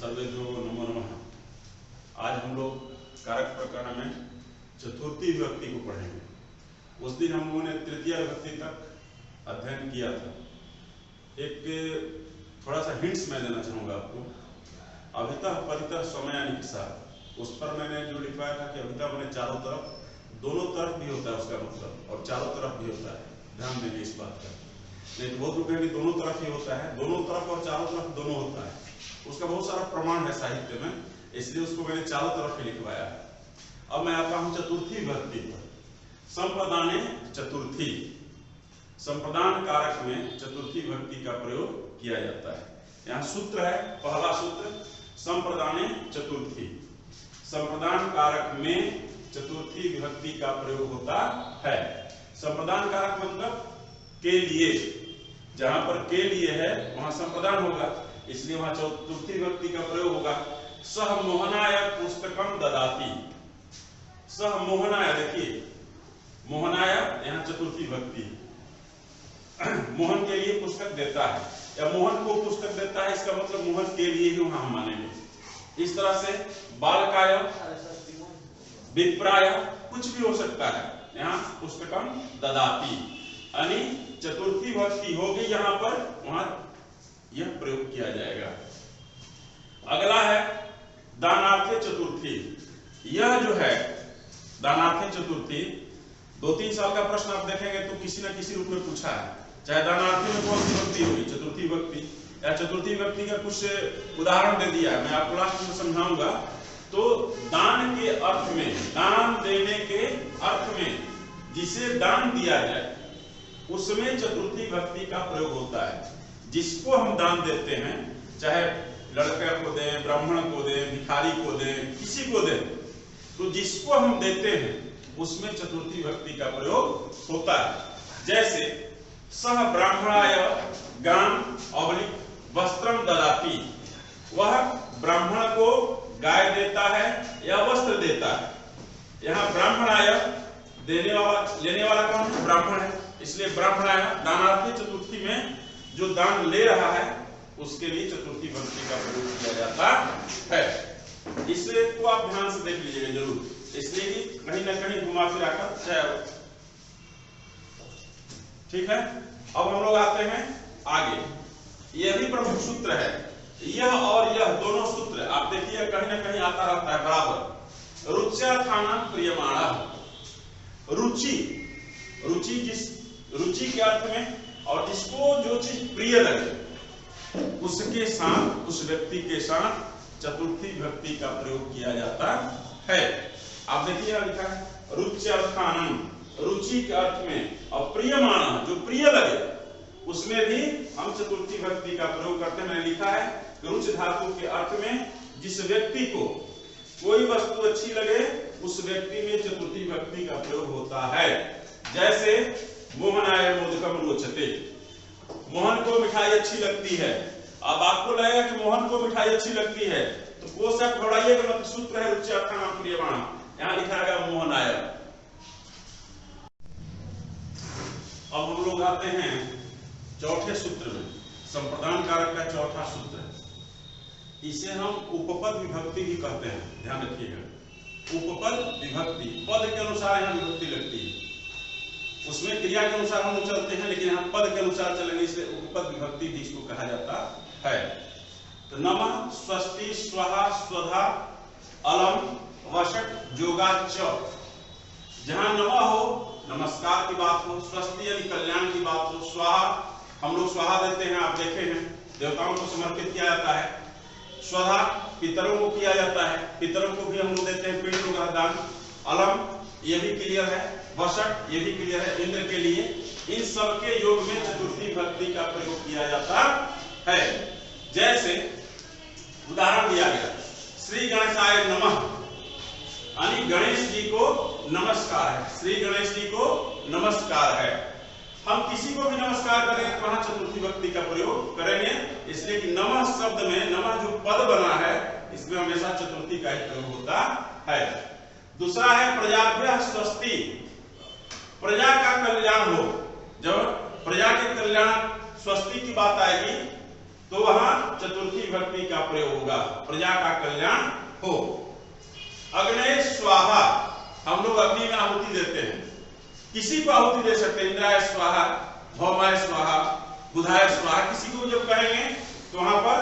सर्वेभ्यो नमो नमः। आज हम लोग कारक प्रकरण में चतुर्थी विभक्ति को पढ़ेंगे। उस दिन हम लोगों ने तृतीय विभक्ति तक अध्ययन किया था। एक थोड़ा सा हिंट्स मैं देना चाहूँगा आपको। अभितः परितः समयानुसार, उस पर मैंने जो लिखवाया था कि अभितः मैंने चारों तरफ, दोनों तरफ भी होता है उसका मतलब, और चारों तरफ भी होता है। ध्यान देंगे इस बात का। नहीं तो बहुत लोग कहेंगे दोनों तरफ ही होता है। दोनों तरफ और चारों तरफ दोनों होता है। उसका बहुत सारा प्रमाण है साहित्य में, इसलिए उसको मैंने चारों तरफ ही लिखवाया है। अब मैं आता हूं चतुर्थी विभक्ति पर। संप्रदाने चतुर्थी, संप्रदान कारक में चतुर्थी विभक्ति का प्रयोग किया जाता है। यहाँ सूत्र है, पहला सूत्र संप्रदाने चतुर्थी। संप्रदान कारक में चतुर्थी विभक्ति का प्रयोग होता है। संप्रदान कारक मतलब के लिए, जहां पर के लिए है वहां संप्रदान होगा, इसलिए वहां चतुर्थी विभक्ति का प्रयोग होगा। सह मोहनाय पुस्तकम ददाति। सह मोहनाय, देखिए मोहनाय यहाँ चतुर्थी विभक्ति, मोहन के लिए पुस्तक देता है या मोहन को पुस्तक देता है, इसका मतलब मोहन के लिए ही वहां हम मानेंगे। इस तरह से बालकाय, विप्राय, कुछ भी हो सकता है। यहाँ पुस्तकम ददाति यानी चतुर्थी विभक्ति होगी यहाँ पर, वहां यह प्रयोग किया जाएगा। अगला है दानार्थे चतुर्थी। यह जो है दानार्थे चतुर्थी, 2-3 साल का प्रश्न आप देखेंगे तो किसी न किसी रूप में पूछा है। चाहे दानार्थी में कौन सी विभक्ति होगी, चतुर्थी विभक्ति या चतुर्थी विभक्ति का कुछ उदाहरण दे दिया है, मैं आपको लास्ट में समझाऊंगा। तो दान के अर्थ में, दान देने के अर्थ में, जिसे दान दिया जाए उसमें चतुर्थी विभक्ति का प्रयोग होता है। जिसको हम दान देते हैं, चाहे लड़के को दें, ब्राह्मण को दें, भिखारी को दें, किसी को दें, तो जिसको हम देते हैं उसमें चतुर्थी विभक्ति का प्रयोग होता है। जैसे सह ब्राह्मणाय गां अवलिक वस्त्रम ददाति, वह ब्राह्मण को गाय देता है या वस्त्र देता है। यहाँ ब्राह्मणाय देने वाला, लेने वाला कौन है? ब्राह्मण है, इसलिए ब्राह्मणाय दानार्थी चतुर्थी में जो दान ले रहा है उसके लिए चतुर्थी विभक्ति का प्रयोग किया जाता है। इसे को आप ध्यान से देख लीजिएगा जरूर, इसलिए कि कहीं ना कहीं घुमा फिरा कर जाए। ठीक है, अब हम लोग आते हैं आगे। यह भी प्रमुख सूत्र है। यह और यह दोनों सूत्र आप देखिए कहीं ना कहीं आता रहता है बराबर। रुच्यार्थानां प्रियमाणा, रुचि, रुचि जिस रुचि के अर्थ में, और जिसको जो चीज प्रिय लगे उसके साथ, उस व्यक्ति के साथ चतुर्थी विभक्ति का प्रयोग किया जाता है। आप देखिए लिखा है रुच्यार्थानां, रुचि के अर्थ में, और प्रियमाण जो प्रिय लगे उसमें भी हम चतुर्थी विभक्ति का प्रयोग करते हैं। मैंने लिखा है रुच धातु के अर्थ में जिस व्यक्ति को कोई वस्तु अच्छी लगे उस व्यक्ति में चतुर्थी विभक्ति का प्रयोग होता है। जैसे मोहनाय मोदकम रोचते, मोहन को मिठाई अच्छी लगती है। अब आपको लगेगा कि मोहन को मिठाई अच्छी लगती है तो को से घबराइएगा, मतलब सूत्र है रुच्यार्थानां प्रियमाणा, यहाँ लिखा है मोहनाय। अब हम लोग आते हैं चौथे सूत्र में, संप्रदान कारक का चौथा सूत्र है। इसे हम उपपद विभक्ति भी कहते हैं, ध्यान रखिएगा। उपपद विभक्ति, पद के अनुसार यहाँ विभक्ति लगती है, उसमें क्रिया के अनुसार हम चलते हैं, लेकिन यहाँ पद के अनुसार चलेंगे, इसलिए उपपद विभक्ति भी इसको कहा जाता है। तो नमः, स्वस्ति, स्वाहा, स्वधा, अलम, वषट, जोगाच। जहां नमः हो, नमस्कार की बात हो, स्वस्ति यानी कल्याण की बात हो, स्वाहा हम लोग स्वाहा देते हैं, आप देखे हैं देवताओं को समर्पित किया जाता है। स्वधा पितरों को किया जाता है, पितरों को भी हम लोग देते हैं पिंड वगैरह दान। अलम ये भी क्लियर है, वषट ये भी क्लियर है इंद्र के लिए। इन सब के योग में चतुर्थी विभक्ति का प्रयोग किया जाता है। जैसे उदाहरण दिया गया, श्री गणेशाय नमः, यानी गणेश जी को नमस्कार है, श्री गणेश जी को नमस्कार है। हम किसी को भी नमस्कार करेंगे तो वहां चतुर्थी विभक्ति का प्रयोग करेंगे, इसलिए कि नमः शब्द में, नमः जो पद बना है इसमें हमेशा चतुर्थी का ही प्रयोग होता है। दूसरा है प्रजाभ्यः स्वस्ति, प्रजा का कल्याण हो। जब प्रजा के कल्याण स्वस्ति की बात आएगी तो वहां चतुर्थी विभक्ति का प्रयोग होगा, प्रजा का कल्याण हो। अग्नये स्वाहा, हम लोग अग्नि में आहुति देते हैं, किसी को आहुति दे सकते हैं, इंद्राय स्वाहा, भौमाय स्वाहा, बुधाय स्वाहा, किसी को जब कहेंगे तो वहां पर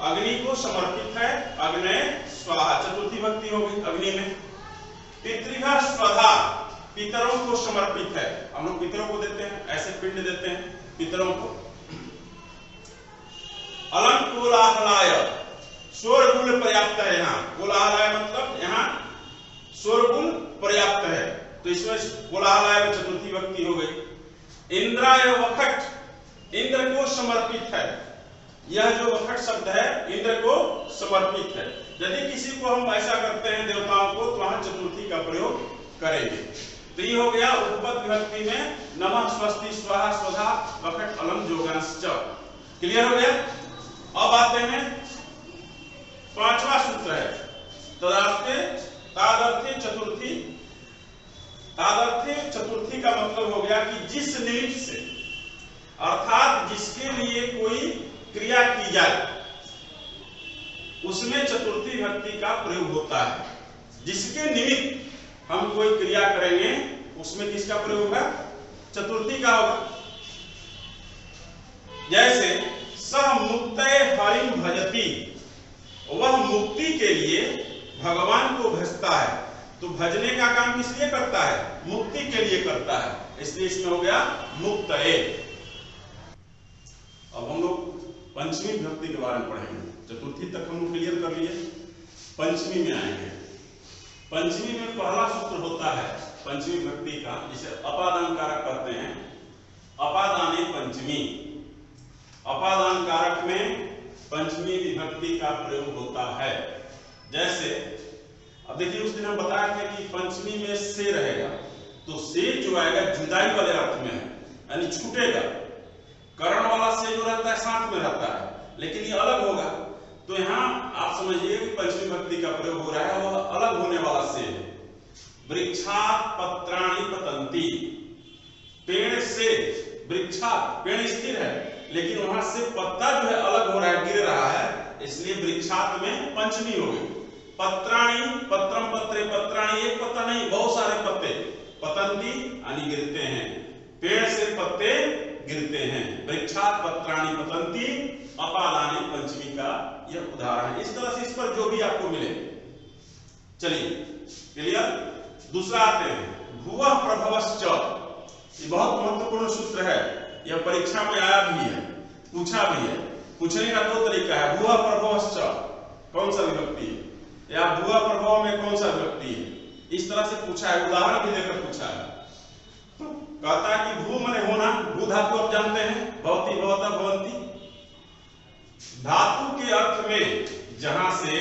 अग्नि को समर्पित है, अग्नये स्वाहा, चतुर्थी विभक्ति होगी अग्नि में। पितृभ्यः स्वधा, पितरों को समर्पित है, हम लोग पितरों को देते हैं, ऐसे पिंड देते हैं पितरों को। अलंग कोलाहलाय, शोरगुल पर्याप्त है, यहाँ कोलाहलाय मतलब यहाँ शोरगुल पर्याप्त है, तो इसमें कोलाहलाय में चतुर्थी विभक्ति हो गई। इंद्राय वखट, इंद्र को समर्पित है, यह जो वखट शब्द है इंद्र को समर्पित है। यदि किसी को हम ऐसा करते हैं देवताओं को, तो वहां चतुर्थी का प्रयोग करेंगे। तो ये हो गया उपपद विभक्ति में नमः, स्वस्ति, स्वाहा, स्वधा, वखट, अलम, जोगांश्च। क्लियर हो गया। अब आते हैं पांचवा सूत्र है तदार्थे तादर्थे चतुर्थी। तादर्थे चतुर्थी का मतलब हो गया कि जिस निमित्त से, अर्थात जिसके लिए कोई क्रिया की जाए उसमें चतुर्थी विभक्ति का प्रयोग होता है। जिसके निमित्त हम कोई क्रिया करेंगे उसमें किसका प्रयोग होगा? चतुर्थी का होगा। जैसे सह मुक्तये हरिं भजति, वह मुक्ति के लिए भगवान को भजता है। तो भजने का काम किस लिए करता है? मुक्ति के लिए करता है, इसलिए इसमें हो गया मुक्तये। अब हम लोग पंचमी विभक्ति के बारे में पढ़ेंगे। चतुर्थी तक हम लोग क्लियर कर लिए, पंचमी में आएंगे। पंचमी में पहला सूत्र होता है पंचमी विभक्ति का, जिसे अपादान कारक कहते हैं। अपादाने पंचमी, अपादान कारक में पंचमी विभक्ति का प्रयोग होता है। जैसे अब देखिए, उस दिन हम बताए थे कि पंचमी में से रहेगा, तो से जो आएगा जुदाई वाले अर्थ में है, यानी छूटेगा। करण वाला से जो रहता है साथ में रहता है, लेकिन ये अलग होगा। तो यहाँ आप समझिए कि पंचमी विभक्ति का प्रयोग हो रहा है, वह अलग होने वाला से है। वृक्षात् पत्राणि पतन्ति, पेड़ से, वृक्षात् पेड़ स्थिर है, लेकिन वहां से पत्ता जो है अलग हो रहा है, गिर रहा है, इसलिए वृक्षात् में पंचमी हो गई। पत्राणि, पत्रम पत्रे, पत्राणि एक पत्ता नहीं, बहुत सारे पत्ते, पतन्ति यानी गिरते हैं, पेड़ से पत्ते गिरते हैं। वृक्षात् पत्राणि पतन्ति, अपादाने पंचमी का यह उदाहरण है। इस तरह से इस पर जो भी आपको मिले। चलिए क्लियर। दूसरा आते हैं भुवः प्रभवश्च, ये बहुत महत्वपूर्ण सूत्र है, यह परीक्षा में आया भी है, पूछा भी है। पूछने का दो तरीका है, भुवः प्रभवश्च कौन सा विभक्ति है, या भुवः प्रभव में कौन सा विभक्ति है, इस तरह से पूछा है, उदाहरण भी देकर पूछा है। कहता है कि भू माने होना, भू धातु आप जानते हैं, भवति, भवता, भवन्ति। धातु के अर्थ में जहां से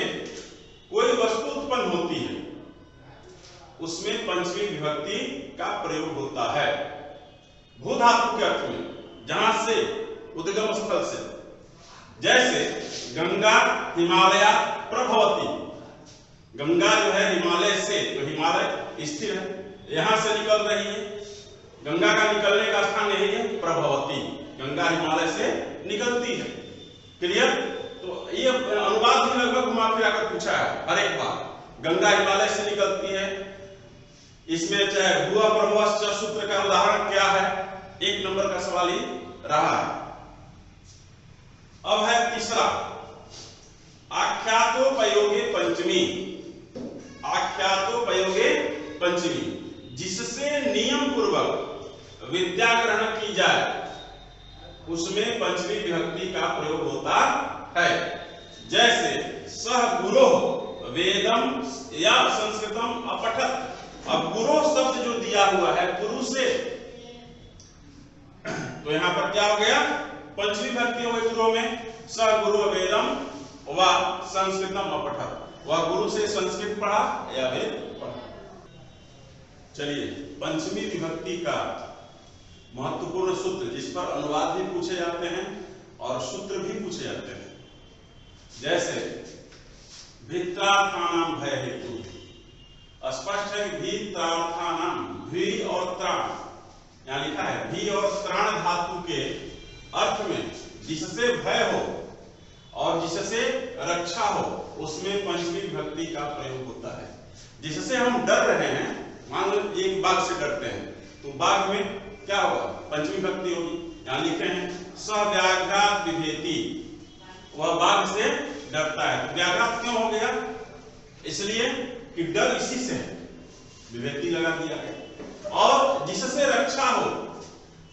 कोई वस्तु उत्पन्न होती है उसमें पंचमी विभक्ति का प्रयोग होता है। भू धातु के अर्थ में जहां से उद्गम स्थल से, जैसे गंगा हिमालय प्रभवती, गंगा जो है हिमालय से, तो हिमालय स्थिर है, यहां से निकल रही है, गंगा का निकलने का स्थान यही है प्रभवती, गंगा हिमालय से निकलती है। क्लियर। तो ये अनुवाद भी लगभग घुमा फिरा कर पूछा है हर एक बार, गंगा हिमालय से निकलती है। इसमें चाहे भुवः प्रभवश्च सूत्र का उदाहरण क्या है, एक नंबर का सवाल ही रहा है। अब है तीसरा, आख्यातोपयोगे पंचमी। आख्यातोपयोगे पंचमी, जिससे नियम पूर्वक विद्या ग्रहण की जाए उसमें पंचमी विभक्ति का प्रयोग होता है। जैसे सह गुरो वेदम या संस्कृतम अपठत। अब गुरु शब्द जो दिया हुआ है गुरु से, तो यहां पर क्या हो गया? पंचमी विभक्ति हो गई गुरु में। सह गुरु वेदम व संस्कृतम अपठत, वह गुरु से संस्कृत पढ़ा या वेद पढ़ा। चलिए पंचमी विभक्ति का महत्वपूर्ण सूत्र, जिस पर अनुवाद भी पूछे जाते हैं और सूत्र भी पूछे जाते हैं। जैसे भित्रार्थानाम भय हेतु, स्पष्ट है कि भित्रार्थानाम, भी और त्राण, यहाँ लिखा है भी और त्राण धातु के अर्थ में जिससे भय हो और जिससे रक्षा हो उसमें पंचमी विभक्ति का प्रयोग होता है। जिससे हम डर रहे हैं, मान लो एक बाघ से डरते हैं तो बाघ में क्या होगा, पंचमी विभक्ति होगी। यहां लिखे हैं स व्याघ्रात् बिभेति, वह बाघ से डरता है। तो व्याघ्रात् क्यों हो गया, इसलिए कि डर इसी से है, विभेति लगा दिया है। और जिससे रक्षा हो,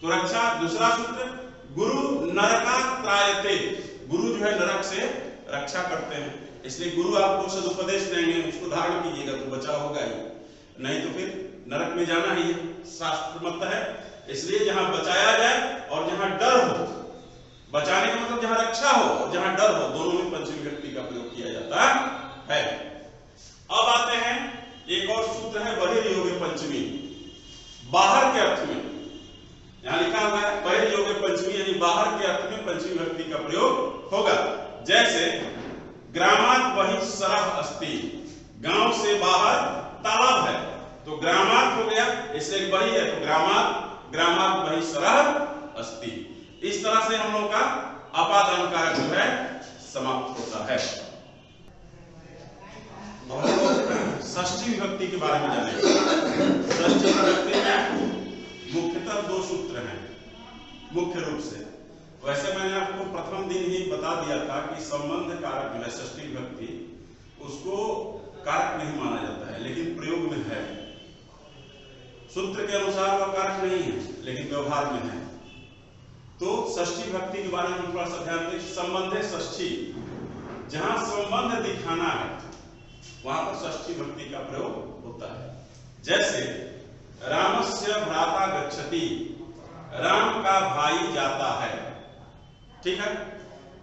तो रक्षा दूसरा सूत्र गुरु नरकात् त्रायते, गुरु जो है नरक से रक्षा करते हैं, इसलिए गुरु आपको सदुपदेश देंगे, उसको धारण कीजिएगा तो बचाव होगा ही, नहीं तो फिर नरक में जाना ही है, शास्त्र मत है। इसलिए जहां बचाया जाए और जहां डर हो, बचाने का मतलब जहां रक्षा हो और जहां डर हो, दोनों में पंचमी विभक्ति का प्रयोग किया जाता है। अब आते हैं एक और सूत्र है बहिर्योगे पंचमी, बाहर के अर्थ में। यहां लिखा हुआ है बहिर्योगे पंचमी, यानी बाहर के अर्थ में पंचमी विभक्ति का प्रयोग होगा। जैसे ग्रामात् बहिः सरः अस्ति, गांव से बाहर तालाब है, तो ग्रामात् हो गया, इसलिए बही है तो ग्रामात् बहिः सरः अस्ति। इस तरह से हम लोग का अपादान कारक जो है समाप्त होता है। षष्ठी विभक्ति के बारे में जानेंगे। षष्ठी विभक्ति में मुख्यतः दो सूत्र हैं मुख्य रूप से। वैसे मैंने आपको प्रथम दिन ही बता दिया था कि संबंध कारक जो है षष्ठी विभक्ति, उसको कारक नहीं माना जाता है, लेकिन प्रयोग में है। सूत्र के अनुसार वह कारक नहीं है, लेकिन व्यवहार में है। तो षष्ठी विभक्ति के बारे में थोड़ा सा ध्यान दें। संबंधे षष्ठी, जहां संबंध दिखाना है वहां पर षष्ठी विभक्ति का प्रयोग होता है। जैसे रामस्य भ्राता गच्छति, राम का भाई जाता है, ठीक है।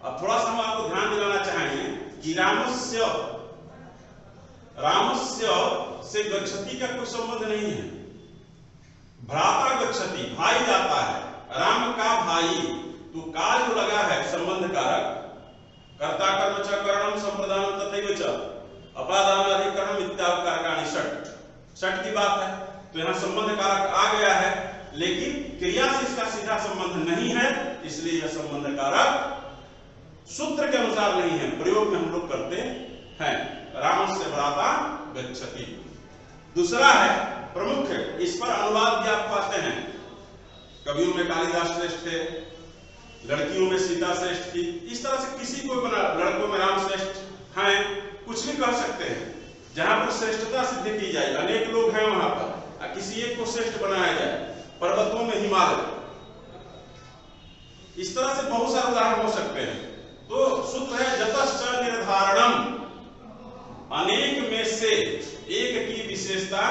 अब थोड़ा सा हम आपको ध्यान दिलाना चाहेंगे कि रामस्य से गच्छति का कोई संबंध नहीं है। भ्राता गच्छति, भाई जाता है, राम का भाई, तो का जो लगा है संबंध कारक, कर्ता कर्म च करणम संप्रदानम तथैव च अपादान अधिकरणम इत्यादि षट की बात है, तो यहाँ संबंध कारक आ गया है, लेकिन क्रिया से इसका सीधा संबंध नहीं है, इसलिए यह संबंध कारक सूत्र के अनुसार नहीं है, प्रयोग में हम लोग करते हैं। रामस्य भ्राता गच्छति। दूसरा है प्रमुख, इस पर अनुवाद भी आप पाते हैं। कवियों में कालिदास श्रेष्ठ थे, लड़कियों में सीता श्रेष्ठ थी, इस तरह से किसी को बना, लड़कों में राम श्रेष्ठ हैं, कुछ भी कह सकते हैं। जहां पर श्रेष्ठता सिद्ध की जाए, अनेक लोग हैं वहां पर, किसी एक को श्रेष्ठ बनाया जाए, पर्वतों में हिमालय, इस तरह से बहुत सारे उदाहरण हो सकते हैं। तो सूत्र है जतश्च निर्धारणम, अनेक में से एक की विशेषता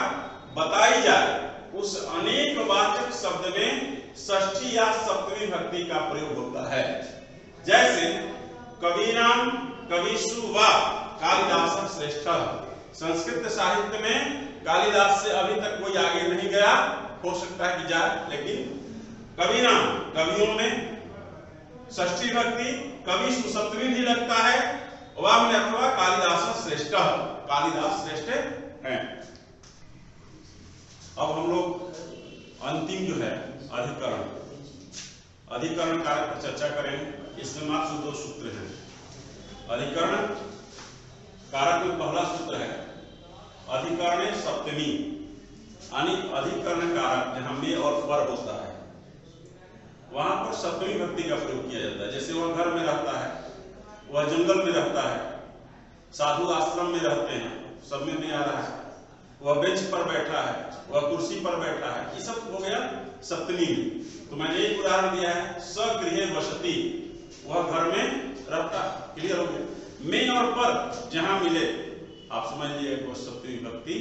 बताई जाए, उस अनेक वाचक शब्द में षष्ठी या सप्तमी विभक्ति का प्रयोग होता है। जैसे कवीनाम कविषु वा कालिदास श्रेष्ठ, संस्कृत साहित्य में कालिदास से अभी तक कोई आगे नहीं गया, हो सकता है कि जाए, लेकिन कवीनाम, कवियों में षष्ठी विभक्ति, कविषु सप्तमी भी लगता है, वा में अथवा कालिदास श्रेष्ठ, कालिदास श्रेष्ठ हैं। अब हम लोग अंतिम जो है अधिकरण कारक पर चर्चा करेंगे। इसमें मात्र दो सूत्र हैं। अधिकरण कारक में पहला सूत्र है अधिकरणे सप्तमी, यानी अधिकरण कारक जहां में और पर होता है वहां पर सप्तमी विभक्ति का प्रयोग किया जाता है। जैसे वह घर में रहता है, वह जंगल में रहता है, साधु आश्रम में रहते हैं, सब में नहीं आ रहा है, वह बेंच पर बैठा है, वह कुर्सी पर बैठा है, ये सब हो गया सप्तमी में। तो मैंने एक उदाहरण दिया है, सगृहे वसति, वह घर में रहता है, क्लियर हो गया। में और पर जहां मिले आप समझ लीजिए वो सप्तमी विभक्ति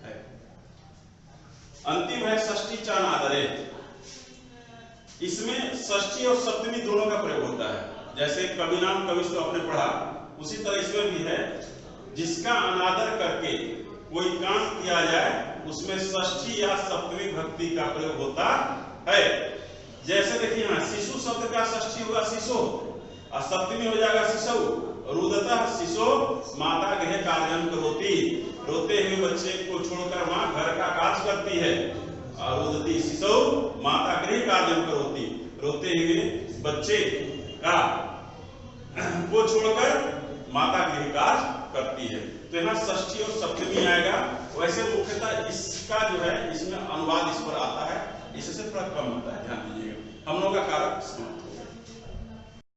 है। अंतिम है षष्ठी चानादरे, इसमें षष्ठी और सप्तमी दोनों का प्रयोग होता है। जैसे कविनाम कविषु आपने पढ़ा, उसी तरह इसमें भी है, जिसका अनादर करके कोई काम किया जाए उसमें षष्ठी या सप्तमी विभक्ति का प्रयोग होता है। जैसे देखिए यहाँ शिशु शब्द का षष्ठी होगा शिशो और सप्तमी हो जाएगा शिशु। रुदतः शिशो माता गृह कार्यम करोति, रोते हुए बच्चे को छोड़कर माँ घर का कार्य करती है। और रुदती शिशो माता गृह कार्यम करोति, रोते हुए बच्चे का को छोड़कर माता गृह कार्य करती है। तो यहाँ षष्ठी और सप्तमी आएगा। वैसे मुख्यतः इसका जो है इसमें अनुवाद इस पर आता है, इससे थोड़ा कम होता है, ध्यान दीजिएगा। हम लोग का कारक समाप्त।